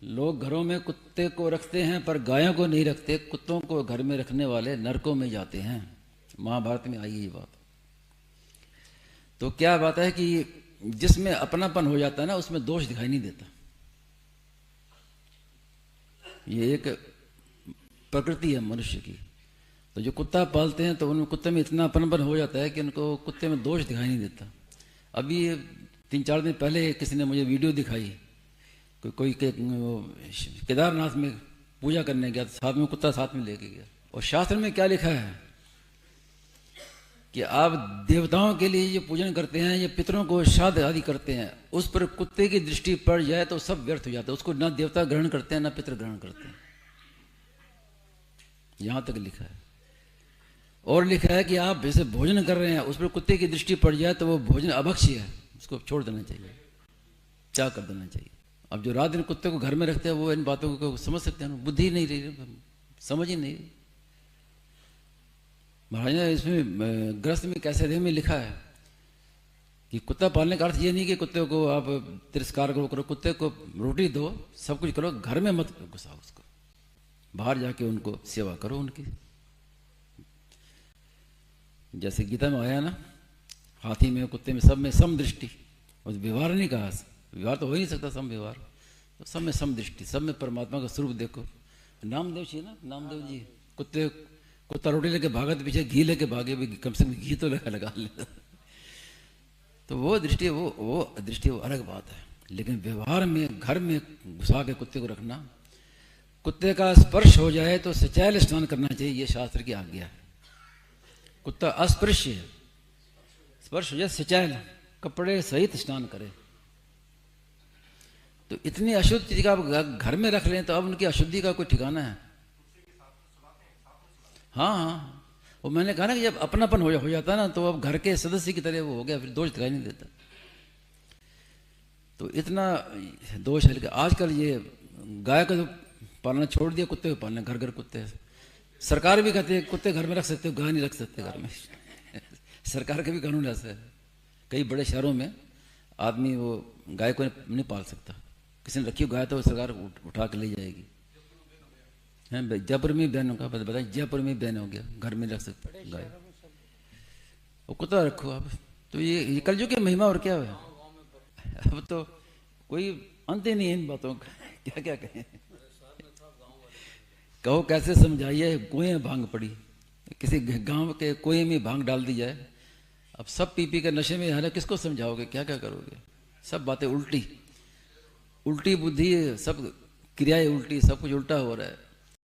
लोग घरों में कुत्ते को रखते हैं पर गायों को नहीं रखते। कुत्तों को घर में रखने वाले नरकों में जाते हैं। महाभारत में आई ये बात। तो क्या बात है कि जिसमें अपनापन हो जाता है ना, उसमें दोष दिखाई नहीं देता। ये एक प्रकृति है मनुष्य की। तो जो कुत्ता पालते हैं तो उनमें कुत्ते में इतना अपनापन हो जाता है कि उनको कुत्ते में दोष दिखाई नहीं देता। अभी 3-4 दिन पहले किसी ने मुझे वीडियो दिखाई, कोई केदारनाथ में पूजा करने गया, साथ में कुत्ता साथ में लेके गया। और शास्त्र में क्या लिखा है कि आप देवताओं के लिए ये पूजन करते हैं, ये पितरों को श्राद्ध आदि करते हैं, उस पर कुत्ते की दृष्टि पड़ जाए तो सब व्यर्थ हो जाता है। उसको ना देवता ग्रहण करते हैं ना पितर ग्रहण करते हैं। यहां तक लिखा है। और लिखा है कि आप जैसे भोजन कर रहे हैं, उस पर कुत्ते की दृष्टि पड़ जाए तो वो भोजन अभक्ष्य है, उसको छोड़ देना चाहिए, क्या कर देना चाहिए। अब जो रात दिन कुत्ते को घर में रखते हैं वो इन बातों को समझ सकते हैं। बुद्धि नहीं रही, समझ ही नहीं। महाराज ने इसमें ग्रस्त में कैसे में लिखा है कि कुत्ता पालने का अर्थ ये नहीं कि कुत्ते को आप तिरस्कार करो, कुत्ते को रोटी दो, सब कुछ करो, घर में मत घुसाओ उसको। बाहर जाके उनको सेवा करो उनकी। जैसे गीता में आया ना, हाथी में कुत्ते में सब में सम दृष्टि। और व्यवहार नहीं कहा, व्यवहार तो हो ही नहीं सकता सम व्यवहार, तो सब में सम दृष्टि, सब में परमात्मा का स्वरूप देखो। नामदेव जी ना, नामदेव जी कुत्ता रोटी लेके भागा तो पीछे घी लेके भागे, भी कम से कम घी तो लगा लेता। तो वो दृष्टि वो अलग बात है। लेकिन व्यवहार में घर में घुसा के कुत्ते को रखना, कुत्ते का स्पर्श हो जाए तो सचैल स्नान करना चाहिए, ये शास्त्र की आज्ञा है। कुत्ता अस्पृश्य है, स्पर्श हो जाए सचैल, कपड़े सहित स्नान करे। तो इतनी अशुद्ध चीज का आप घर में रख लें तो अब उनकी अशुद्धि का कोई ठिकाना है? हाँ, वो मैंने कहा ना कि जब अपनापन हो जाता है ना, तो अब घर के सदस्य की तरह वो हो गया, फिर दोष दिखाई नहीं देता। तो इतना दोष है। लेकिन आजकल ये गाय को तो पालना छोड़ दिया, कुत्ते को पालना, घर घर कुत्ते हैं। सरकार भी कहती है कुत्ते घर में रख सकते हो, गाय नहीं रख सकते घर में। सरकार का भी कानून ऐसा है। कई बड़े शहरों में आदमी वो गाय को नहीं पाल सकता। किसी ने रखी हो गाय तो सरकार उठा के ले जाएगी। जयपुर में बैन होगा, बताइए, जयपुर में बैन हो गया, घर में रख सकते गाय। वो कुत्ता रखो आप। तो ये कलयुग की महिमा, और क्या है। अब तो कोई अंत ही नहीं है इन बातों का। क्या क्या कहें, कहो कैसे समझाइए। कुएं भांग पड़ी, किसी गांव के कुएं में भांग डाल दी जाए, अब सब पी के नशे में है, किसको समझाओगे, क्या क्या करोगे। सब बातें उल्टी बुद्धि, सब क्रियाएं उल्टी, सब कुछ उल्टा हो रहा है।